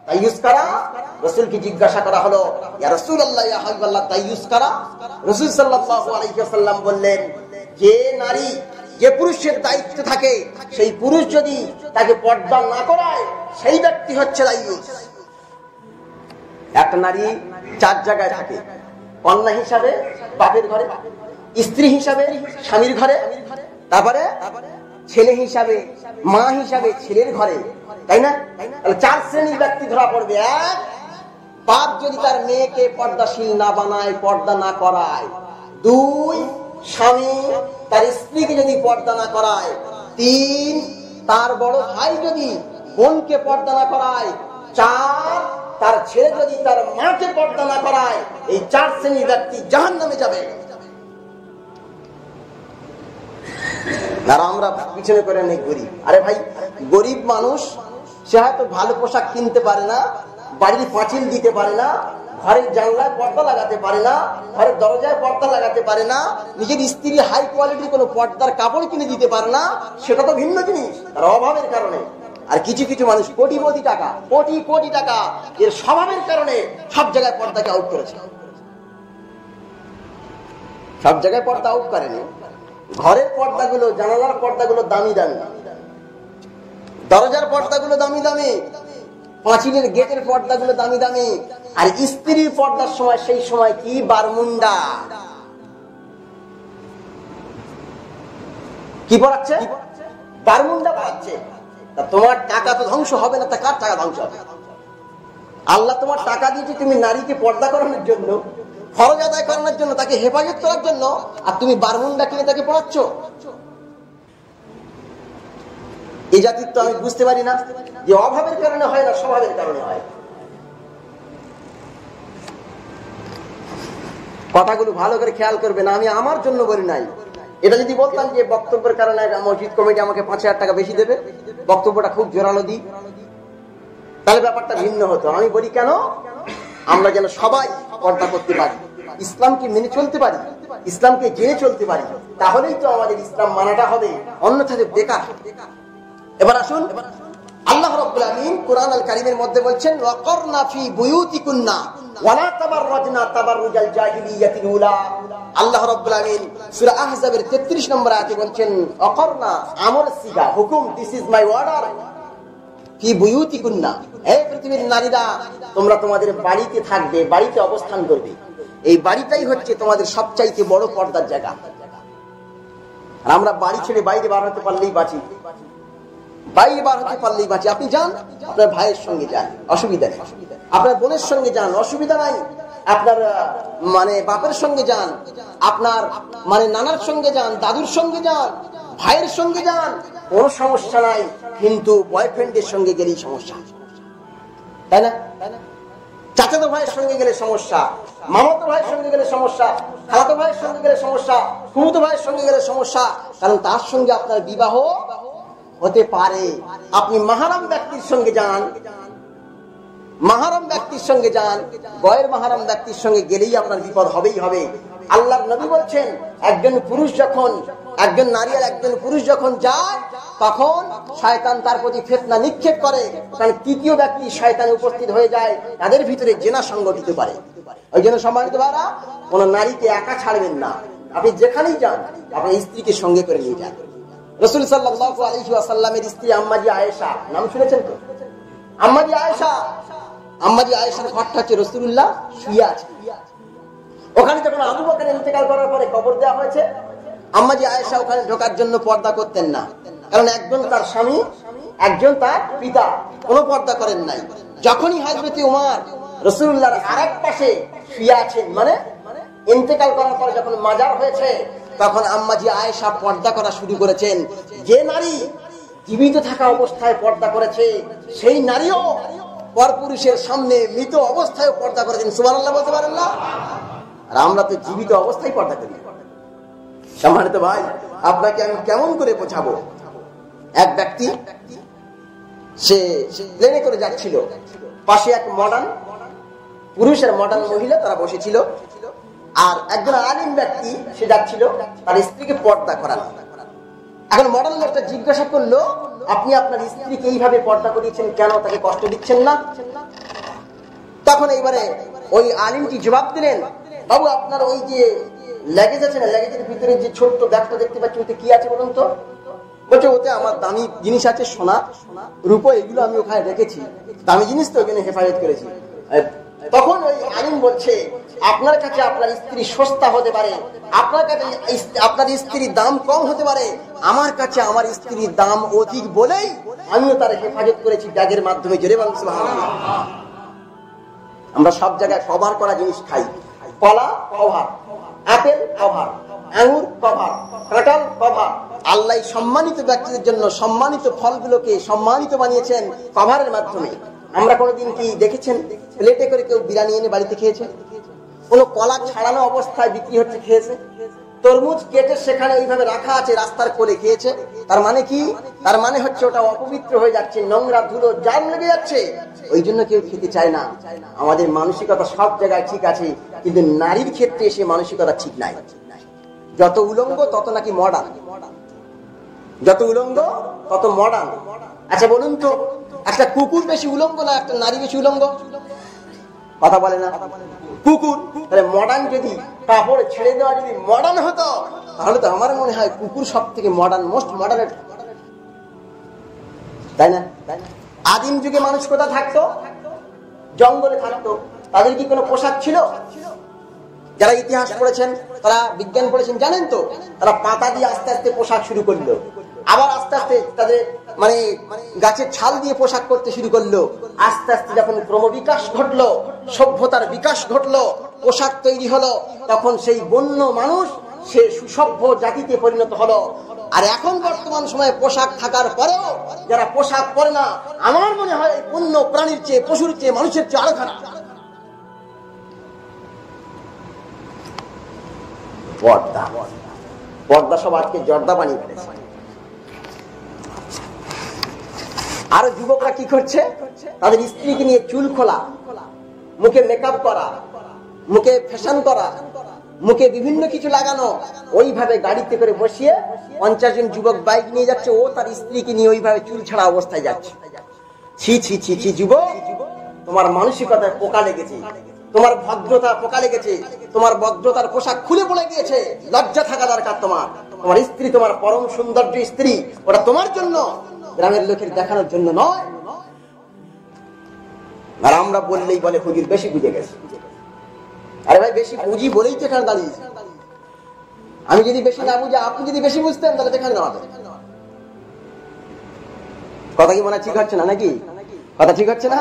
দাইয়ুস কারা? রাসূলকে জিজ্ঞাসা করা হলো, ইয়া রাসূলুল্লাহ, ইয়া হাবিবাল্লাহ, দাইয়ুস কারা? রাসূল সাল্লাল্লাহু আলাইহি ওয়াসাল্লাম বললেন, যে নারী, যে পুরুষের দায়িত্ব থাকে, সেই পুরুষ যদি তাকে পর্দা না করায়, সেই ব্যক্তি হচ্ছে দাইয়ুস। একটা নারী 4 জায়গায় থাকে। কন্যা হিসাবে বাপের ঘরে, স্ত্রী হিসাবে স্বামীর ঘরে, তারপরে ছেলে হিসাবে, মা হিসাবে ছেলের ঘরে, তাই না? তাহলে 4 শ্রেণীর ব্যক্তি ধরা পড়বে। 1, বাপ যদি তার মেয়েকে পর্দাশীল না বানায়, পর্দা না করায়। 2, স্বামী তার স্ত্রীকে যদি পর্দা না করায়। 3, তার বড় ভাই যদি বোনকে পর্দা না করায়। 4, তার ছেলে যদি তার মাকে পর্দা না করায়। এই 4 শ্রেণীর ব্যক্তি জাহান্নামে যাবে। আর আমরা পিছনে করে নেই গরিব। আরে ভাই, গরিব মানুষ, সে হয়তো ভালো পোশাক কিনতে পারে না, বাড়ির পাঁচিল দিতে পারে না, ঘরের জানলায় পর্দা লাগাতে পারে না, ঘরের দরজায় পর্দা লাগাতে পারে না, নিজের স্ত্রী হাই কোয়ালিটির কোনো পর্দার কাপড় কিনে দিতে পারে না, সেটা তো ভিন্ন জিনিস, তার অভাবের কারণে। আর কিছু কিছু মানুষ কোটি কোটি টাকা, কোটি কোটি টাকা, এর স্বভাবের কারণে সব জায়গায় পর্দাকে আউট করেছে। সব জায়গায় পর্দা আউট করেনি। ঘরের পর্দাগুলো, জানালার পর্দাগুলো দামি দামি, দরজার পর্দাগুলো দামি দামি, পাঁচিলের গেটের পর্দাগুলো দামি দামি। আর স্ত্রীর পর্দার সময়, সেই সময় কি বারমুন্ডা। কি পড়াচ্ছে? বারমুন্ডা পড়াচ্ছে। তা তোমার টাকা তো ধ্বংস হবে না, তা কার টাকা ধ্বংস হবে? আল্লাহ তোমার টাকা দিয়েছে তুমি নারীকে পর্দা করানোর জন্য, ফরজ আদায় করানোর জন্য, তাকে হেফাজত করার জন্য, আর তুমি বারমুন্ডা কিনে তাকে পড়াচ্ছ। এই জাতির তো আমি বুঝতে পারি না যে অভাবের কারণে হয় না স্বভাবের কারণে হয়। কথাগুলো ভালো করে খেয়াল করবেন, আমি আমার জন্য বলি নাই। এটা যদি বলতাম যে বক্তব্যের কারণে মসজিদ কমিটি আমাকে 5,000 টাকা বেশি দেবে, বক্তব্যটা খুব জোরালো দিই, তাহলে ব্যাপারটা ভিন্ন হতো। আমি বলি কেন, আমরা যেন সবাই পর্দা করতে পারি, ইসলামকে মেনে চলতে পারি, ইসলামকে জেনে চলতে পারি, তাহলেই তো আমাদের ইসলাম মানাটা হবে, অন্যথা বেকার। এবার আসুন, আল্লাহ রাব্বুল আলামিন কুরআন আল কারীমের মধ্যে বলছেন ওয়াকারনা ফি বুয়ুতিকুন্না ওয়ালা তাবাররাজনা তাবাররুজাল জাহিলিয়াতিল উলা। আল্লাহ রাব্বুল আলামিন সূরা আহজাবের 33 নম্বর আয়াতে বলছেন ওয়াকারনা, আমর সিগা, হুকুম, দিস ইজ মাই অর্ডার, ফি বুয়ুতিকুন্না, হে পৃথিবীর নারীরা তোমরা তোমাদের বাড়িতে থাকবে, বাড়িতে অবস্থান করবে। এই বাড়িটাই হচ্ছে তোমাদের সবচাইতে বড় পর্দার জায়গা। আর আমরা বাড়ি ছেড়ে বাইরে বার হতে পারলেই বাঁচি, বাইরে বার হতে পারলেই বাঁচি। আপনি যান, আপনার ভাইয়ের সঙ্গে যান, অসুবিধা নেই, আপনার বোনের সঙ্গে যান, অসুবিধা নাই, আপনার মানে বাপের সঙ্গে যান, আপনার মানে নানার সঙ্গে যান, দাদুর সঙ্গে যান, ভাইয়ের সঙ্গে যান, কোনো সমস্যা নাই। কিন্তু বয়ফ্রেন্ডের সঙ্গে গেলেই সমস্যা, তাই না? চাচাতো ভাইয়ের সঙ্গে গেলে সমস্যা, মামাতো ভাইয়ের সঙ্গে গেলে সমস্যা, খালাতো ভাইয়ের সঙ্গে গেলে সমস্যা, ফুফুতো ভাইয়ের সঙ্গে গেলে সমস্যা, কারণ তার সঙ্গে আপনার বিবাহ হতে পারে। আপনি মাহরাম ব্যক্তির সঙ্গে যান, মাহরাম ব্যক্তির সঙ্গে যান, গয়ের মাহরাম ব্যক্তির সঙ্গে গেলেই আপনার বিপদ হবেই হবে। আল্লাহর নবী বলছেন একজন পুরুষ যখন, একজন নারী আর একজন পুরুষ যখন যায়, তখন শয়তান তার প্রতি ফিতনা নিক্ষেপ করে, কারণ তৃতীয় ব্যক্তি শয়তান উপস্থিত হয়ে যায়, তাদের ভিতরে জিনা সংগঠিত করে। ওই জন্য সম্মানিত ভাইরা, কোন নারীকে একা ছাড়বেন না, আপনি যেখানেই যান আপনার স্ত্রীকে সঙ্গে করে নিয়ে যান। রাসূল সাল্লাল্লাহু আলাইহি ওয়াসাল্লামের স্ত্রী আম্মাজি আয়েশা, নাম শুনেছেন তো? আম্মাজি আয়েশা, আম্মাজি আয়েশার ঘরটা হচ্ছে রাসূলুল্লাহ শুয়ে আছে ওখানে। যখন আবু বকর ইন্তেকাল করার পরে কবর দেওয়া হয়েছে, আম্মাজি আয়েশা ওখানে ঢোকার জন্য পর্দা করতেন না, কারণ একজন তার স্বামী, একজন তার পিতা, কোনো পর্দা করেন নাই। যখনই হযরত ওমর রাসূলুল্লাহর আরেক পাশে শুয়ে আছেন, মানে ইন্তেকাল করার পরে যখন মাজার হয়েছে, তখন আম্মাজি আয়েশা পর্দা করা শুরু করেছেন। যে নারী জীবিত থাকা অবস্থায় পর্দা করেছে, সেই নারীও পরপুরুষের সামনে মৃত অবস্থায় পর্দা করেছেন। সুবহানাল্লাহ বলতে পারেন না? আর আমরা তো জীবিত অবস্থায় পর্দা করি। সম্মানিত ভাই, আপনাকে আমি কেমন করে বোঝাবো? এক ব্যক্তি, সে প্লেনে করে যাচ্ছিল, পাশে এক মডার্ন পুরুষ আর মডার্ন মহিলা তারা বসেছিল, আর একজন আলিম ব্যক্তি সে যাচ্ছিল তার স্ত্রীকে পর্দা করানো। এখন মডার্ন লোকটা জিজ্ঞাসা করলো, আপনি আপনার স্ত্রীকে এইভাবে পর্দা করিয়েছেন কেন, তাকে কষ্ট দিচ্ছেন না? তখন এইবারে ওই আলিমটি জবাব দিলেন, বাবু আপনার ওই যে লেগেজ আছে না, লেগেজের ভিতরে যে ছোট্ট ব্যাগটা দেখতে পাচ্ছি, ওতে কি আছে বলুন তো? বলছে ওতে আমার দামি জিনিস আছে, সোনা রূপো, এগুলো আমি ওখানে রেখেছি, দামি জিনিস তো ওখানে হেফাজত করেছি। তখন ওই আলিম বলছে, আপনার কাছে আপনার স্ত্রী সস্তা হতে পারে, আপনার কাছে আপনার স্ত্রীর দাম কম হতে পারে, আমার কাছে আমার স্ত্রীর দাম অধিক বলেই আমিও তার হেফাজত করেছি ব্যাগের মাধ্যমে। জোরে বলুন সুবহানাল্লাহ। আমরা সব জায়গায় কভার করা জিনিস খাই, কলা কভার, আপেল কভার, আঙ্গুর কভার, কাঁঠাল কভার। আল্লাহ সম্মানিত ব্যক্তিদের জন্য সম্মানিত ফলগুলোকে সম্মানিত বানিয়েছেন কভারের মাধ্যমে। আমরা কোনোদিন কি দেখেছেন প্লেটে করে কেউ বিরিয়ানি এনে বাড়িতে খেয়েছে? কোন কলা ছাড়ানো অবস্থায় বিক্রি হচ্ছে খেয়েছে? তরমুজ কেটে সেখানে ওইভাবে রাখা আছে, রাস্তার কোলে খেয়েছে? তার মানে কি? তার মানে হচ্ছে ওটা অপবিত্র হয়ে যাচ্ছে, নোংরা ধুলো জাম লেগে যাচ্ছে, ওই জন্য কেউ খেতে চায় না। আমাদের মানসিকতা সব জায়গায় ঠিক আছে, কিন্তু নারীর ক্ষেত্রে সে মানসিকতা ঠিক নাই। যত উলঙ্গ তত নাকি মডার্ন, যত উলঙ্গ তত মডার্ন। আচ্ছা বলুন তো, একটা কুকুর বেশি উলঙ্গ না একটা নারী বেশি উলঙ্গ? কথা বলে না? কুকুর। তাহলে মডার্ন যদি কাপড় ছেড়ে দেওয়া যদি মডার্ন হতো, তাহলে তো আমার মনে হয় কুকুর সব থেকে মডার্ন, মোস্ট মডার্ন, তাই না? আদিম যুগে মানুষ কোথায় থাকতো? জঙ্গলে থাকতো। তাদের কি কোনো পোশাক ছিল? যারা ইতিহাস পড়েছেন, তারা বিজ্ঞান পড়েছেন, জানেন তো তারা পাতা দিয়ে আস্তে আস্তে পোশাক শুরু করলো, আবার আস্তে আস্তে তাদের মানে গাছের ছাল দিয়ে পোশাক করতে শুরু করলো। আস্তে আস্তে যখন ক্রমবিকাশ ঘটলো, সভ্যতার বিকাশ ঘটলো, পোশাক তৈরি হলো, তখন সেই বন্য মানুষ সে সুসভ্য জাতিতে পরিণত হলো। আর এখন বর্তমান সময়ে পোশাক থাকার পরেও যারা পোশাক পরে না, আমার মনে হয় বন্য প্রাণীর চেয়ে, পশুর চেয়ে, মানুষের চেয়ে আরো খারাপ। পর্দা, পর্দা সব আজকে জর্দা বানিয়ে ফেলেছে। আরো যুবকরা কি করছে, তাদের স্ত্রীকে নিয়ে চুল খোলা, মুখে মেকআপ করা, মুখে ফ্যাশন করা, মুখে বিভিন্ন কিছু লাগানো, ওইভাবে গাড়িতে করে বসিয়ে 50 জন যুবক বাইক নিয়ে যাচ্ছে, ও তার স্ত্রীকে নিয়ে ওইভাবে চুল ছাড়া অবস্থায় যাচ্ছে। ছি ছি ছি ছি যুবক, তোমার মানসিকতায় পোকা লেগেছে, তোমার ভদ্রতা পোকা লেগেছে, তোমার ভদ্রতার পোশাক খুলে পড়ে গিয়েছে। লজ্জা থাকা দরকার তোমার। তোমার স্ত্রী তোমার পরম সৌন্দর্য স্ত্রী, ওটা তোমার জন্য, গ্রামের লোকের দেখানোর জন্য নয়। আর আমরা বললেই বলে হুজুর বেশি বুঝে গেছে। আরে ভাই, বেশি বুঝি বলেই তো এখানে দাঁড়িয়েছি। আমি যদি বেশি না বুঝি, আপনি যদি বেশি বুঝতেন, তাহলে এখানে না হতো। কথা কি মনে ঠিক হচ্ছে না নাকি? কথা ঠিক হচ্ছে না?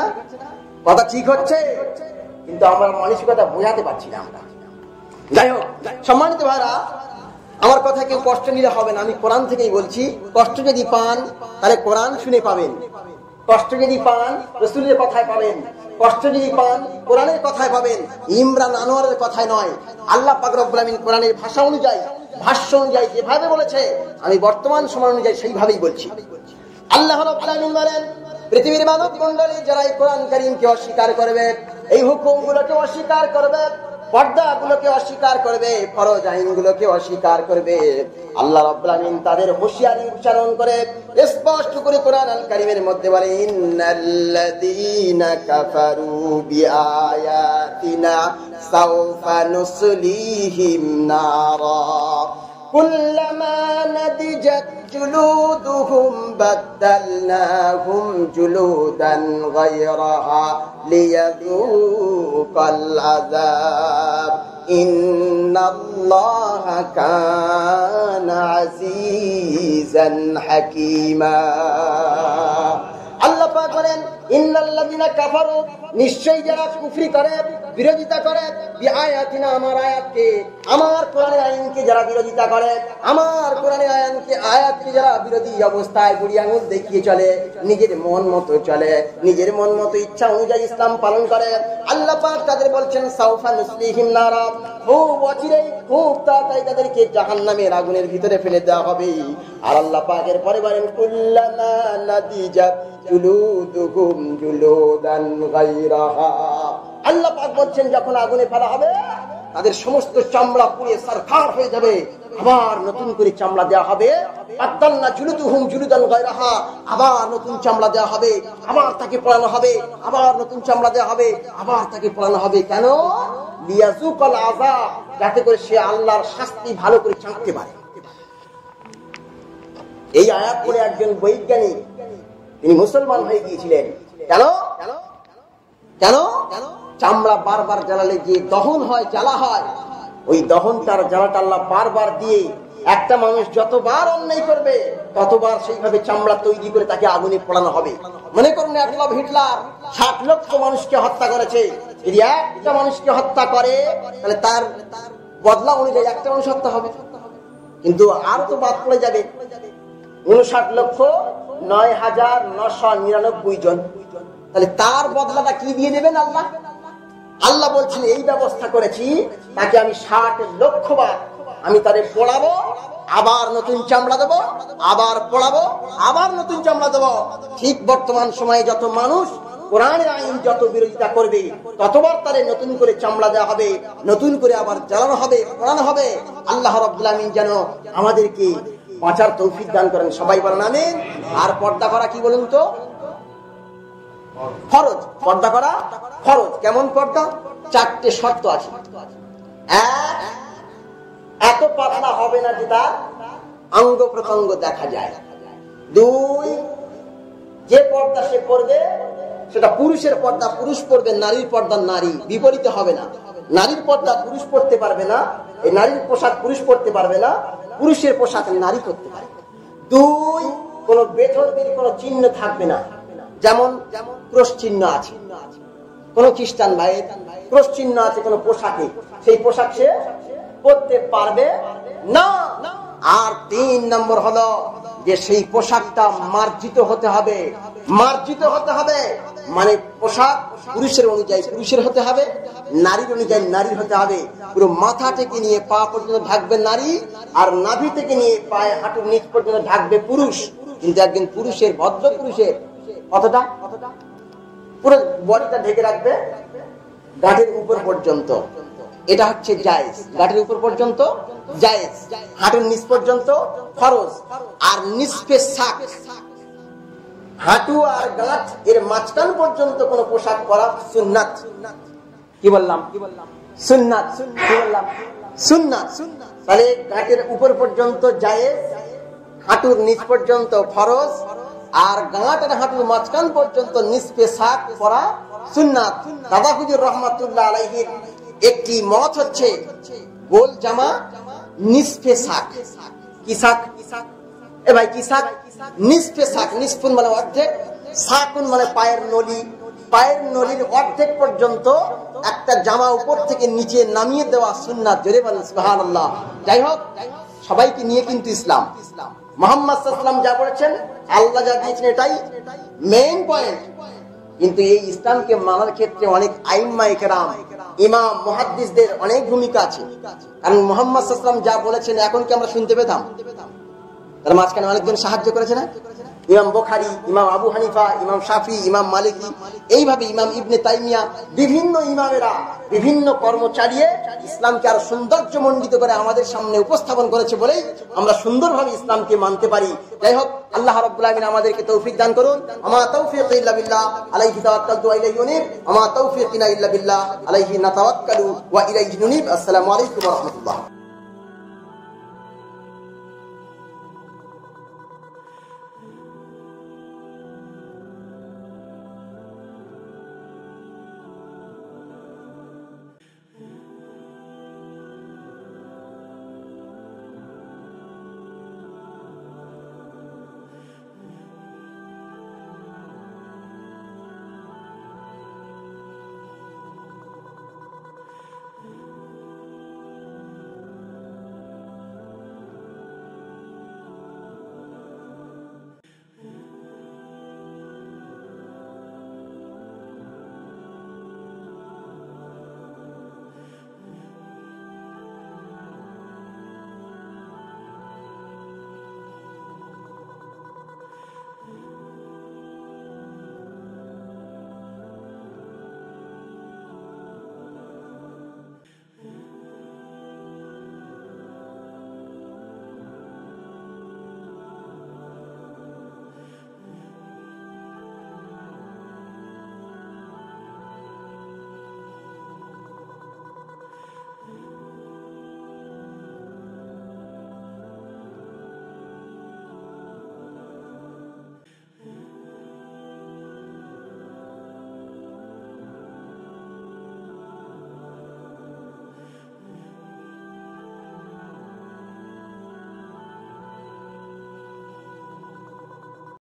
কথা ঠিক হচ্ছে, কিন্তু আমরা মানসিকতা বোঝাতে পারছি না আমরা। যাই হোক, সম্মানিত ভাইরা, আমার কথা কেউ কষ্ট নিলে হবে না, আমি কোরআন থেকেই বলছি। কষ্ট যদি পান তাহলে কোরআন শুনে পাবেন, কষ্ট যদি পান রাসূলের কথায় পাবেন, কষ্ট যদি পান কোরআনের কথায় পাবেন, ইমরান আনোয়ারের কথায় নয়। আল্লাহ পাক রব্বুল আমিন কোরআনের ভাষা অনুযায়ী, ভাষ্য অনুযায়ী যেভাবে বলেছে, আমি বর্তমান সময় অনুযায়ী সেইভাবেই বলছি। আল্লাহ রাব্বুল আমিন বলেন, পৃথিবীর মানব মণ্ডলী যারা এই কোরআন কারীমকে অস্বীকার করবে, এই হুকুমগুলোকে অস্বীকার করবে, পর্দাগুলোকে অস্বীকার করবে, ফরজ আইনগুলোকে অস্বীকার করবে, আল্লাহ রাব্বুল আমিন তাদের হুঁশিয়ারি উচ্চারণ করে স্পষ্ট করে কোরআন আল কারীমের মধ্যে বলে, ইন্নাল্লাযীনা কাফারু বিআয়াতিনা সাওফা নুসলিহিম নারা কুল্লামা নাদিজাত জুলুদুহুম বাদদালনাহুম জুলুদান গায়রাহা লিয়াযুকাল আযাব ইন্নাল্লাহা কানা আজিজান হাকীমা। আল্লাহ পাক বলেন, ইন্নাল্লাযীনা কাফারু, নিশ্চয়ই যারা কুফরি করে, বিরোধিতা করে, বিআয়াতিনা, আমার আয়াতকে, আমার কোরআনের আইনকে যারা বিরোধিতা করে, আমার কোরআনের আয়াতকে যারা বিরোধী অবস্থায় বুড়ি আঙুল দেখিয়ে চলে, নিজের মন মতো চলে, নিজের মন মতো ইচ্ছা অনুযায়ী ইসলাম পালন করে, আল্লাহ পাক তাদের বলছেন সাউফা নুসলিহিম নারা, খুব অচিরেই, খুব তাড়াতাড়ি তাদেরকে জাহান্নামের আগুনের ভিতরে ফেলে দেওয়া হবে। আর আল্লাহ পাকের পরে বলেন, কুল্লামা নাদিজাত জুলুদুহুম জুলুদান গায়রাহা, আল্লাহ পাক বলছেন যখন আগুনে ফেলা হবে, তাদের সমস্ত চামড়া পুড়ে সারখার হয়ে যাবে, আবার নতুন করে চামড়া দেওয়া হবে। বাদদালনা জুলুদুহুম জুলুদান গায়রাহা, আবার নতুন চামড়া দেওয়া হবে, আবার তাকে পড়ানো হবে, আবার নতুন চামড়া দেওয়া হবে, আবার তাকে পড়ানো হবে। কেন? লিয়াযুকাল আযাব, যাতে করে সে আল্লাহর শাস্তি ভালো করে চাঁকতে পারে। এই আয়াত পড়ে একজন বৈজ্ঞানিক, তিনি মুসলমান হয়ে গিয়েছিলেন। কেন? কেন? চামড়া বারবার জ্বালালে যে দহন হয়, জ্বালা হয়, ওই দহনটার জ্বালাটা আল্লাহ বারবার দিয়ে, একটা মানুষ যতবার অন্যায় করবে ততবার সেইভাবে চামড়া তৈরি করে তাকে আগুনে পোড়ানো হবে। মনে করুন অ্যাডলফ হিটলার 60 লক্ষ মানুষকে হত্যা করেছে, যদি একটা মানুষকে হত্যা করে তাহলে তার বদলা অনুযায়ী একটা মানুষ হত্যা হবে, কিন্তু আর তো বাদ পড়ে যাবে 59,999 জন। তাহলে তার বদলাটা কি দিয়ে দেবেন আল্লাহ? আল্লাহ বলছেন এই ব্যবস্থা করেছি, তাকে আমি 60 লক্ষ বার আমি তারে পোড়াবো, আবার নতুন চামড়া দেবো, আবার পোড়াবো, আবার নতুন চামড়া দেবো। ঠিক বর্তমান সময়ে যত মানুষ কোরআনের আইন যত বিরোধিতা করবে, ততবার তারে নতুন করে চামড়া দেওয়া হবে, নতুন করে আবার জ্বালানো হবে, পোড়ানো হবে। আল্লাহ রাব্বুল আমিন যেন আমাদেরকে বাঁচার তৌফিক দান করেন, সবাই বলেন আমিন। আর পর্দা করা কি বলুন তো? ফরজ। পর্দা করা ফরজ। কেমন পর্দা? 4টে শর্ত আছে। 1, এত পাতলা হবে না যে তার অঙ্গ প্রত্যঙ্গ দেখা যায়। 2, যে পর্দা সে পরবে সেটা পুরুষের পর্দা পুরুষ পরবে, নারীর পর্দা নারী, বিপরীতে হবে না। নারীর পর্দা পুরুষ পড়তে পারবে না, এই নারীর পোশাক পুরুষ পড়তে পারবে না, পুরুষের পোশাক নারী পড়তে পারবে। 2, কোন বেধর্মীর কোন চিহ্ন থাকবে না, যেমন ক্রস চিহ্ন আছে কোন খ্রিস্টান ভাইয়ের, ক্রস চিহ্ন আছে কোন পোশাকে, সেই পোশাক সে পড়তে পারবে না। আর 3 নম্বর হলো যে সেই পোশাকটা মার্জিত হতে হবে, মার্জিত হতে হবে মানে পোশাক পুরুষের অনুযায়ী পুরুষের হতে হবে, নারীর অনুযায়ী নারীর হতে হবে। পুরো মাথা থেকে নিয়ে পা পর্যন্ত ঢাকবে নারী, আর নাভি থেকে নিয়ে পায়ে হাঁটুর নিচ পর্যন্ত ঢাকবে পুরুষ। কিন্তু একজন পুরুষের, ভদ্র পুরুষের কতটা পুরো বডিটা ঢেকে রাখবে গাঁটের উপর পর্যন্ত, এটা হচ্ছে জায়েজ। গাঁটের উপর পর্যন্ত জায়েজ, হাঁটুর নিচ পর্যন্ত ফরজ। আর নিসফে সাক, হাঁটু আর গাঁট এর মাঝখান পর্যন্ত কোন পোশাক পরা সুন্নাত। কি বললাম? সুন্নাত। কি বললাম? সুন্নাত। তাহলে গাঁটের উপর পর্যন্ত জায়েজ, হাঁটুর নিচ পর্যন্ত ফরজ, আর গাঁট আর হাঁটুর মাঝখান পর্যন্ত নিসফে সাক পরা সুন্নাত। দাদা হুজুর রহমাতুল্লাহ আলাইহির একটি মত হচ্ছে গোল জামা নিসফে সাক। কি সাক? এ ভাই কি সাক? নিসফে সাক। নিসফুন মানে অর্ধেক, সাকুন মানে পায়ের নলি। পায়ের নলির অর্ধেক পর্যন্ত একটা জামা উপর থেকে নিচে নামিয়ে দেওয়া সুন্নাত। জোরে বলেন সুবহানাল্লাহ। যাই হোক, সবাইকে নিয়ে কিন্তু ইসলাম। মুহাম্মদ সাল্লাল্লাহু আলাইহি ওয়াসাল্লাম যা বলেছেন, আল্লাহ যা দিয়েছেন, এটাই মেইন পয়েন্ট। কিন্তু এই ইসলামকে মানার ক্ষেত্রে অনেক আইম্মায়ে কেরাম, ইমাম মুহাদ্দিসদের অনেক ভূমিকা আছে। কারণ মুহাম্মদ সাল্লাল্লাহু আলাইহি ওয়াসাল্লাম যা বলেছেন এখন কি আমরা শুনতে পেতাম? তার মাঝখানে অনেকজন সাহায্য করেছে না? ইমাম বুখারী, ইমাম আবু হানিফা, ইমাম শাফি, ইমাম মালিকি, এইভাবে ইমাম ইবনে তাইমিয়া, বিভিন্ন ইমামেরা বিভিন্ন কর্ম চালিয়ে ইসলামকে আরো সৌন্দর্যমণ্ডিত করে আমাদের সামনে উপস্থাপন করেছে বলেই আমরা সুন্দরভাবে ইসলামকে মানতে পারি। যাই হোক, আল্লাহ রাব্বুল আলামিন আমাদেরকে তৌফিক দান করুন। আমা তাওফীক ইল্লা বিল্লাহ, আলাইহি তাওয়াক্কালতু ওয়া ইলাইহি উনীব। আমা তাওফীকিনা ইল্লা বিল্লাহ, আলাইহি নাতাওয়াক্কালু ওয়া ইলাইহি নুনীব। আসসালামু আলাইকুম ওয়া রাহমাতুল্লাহ।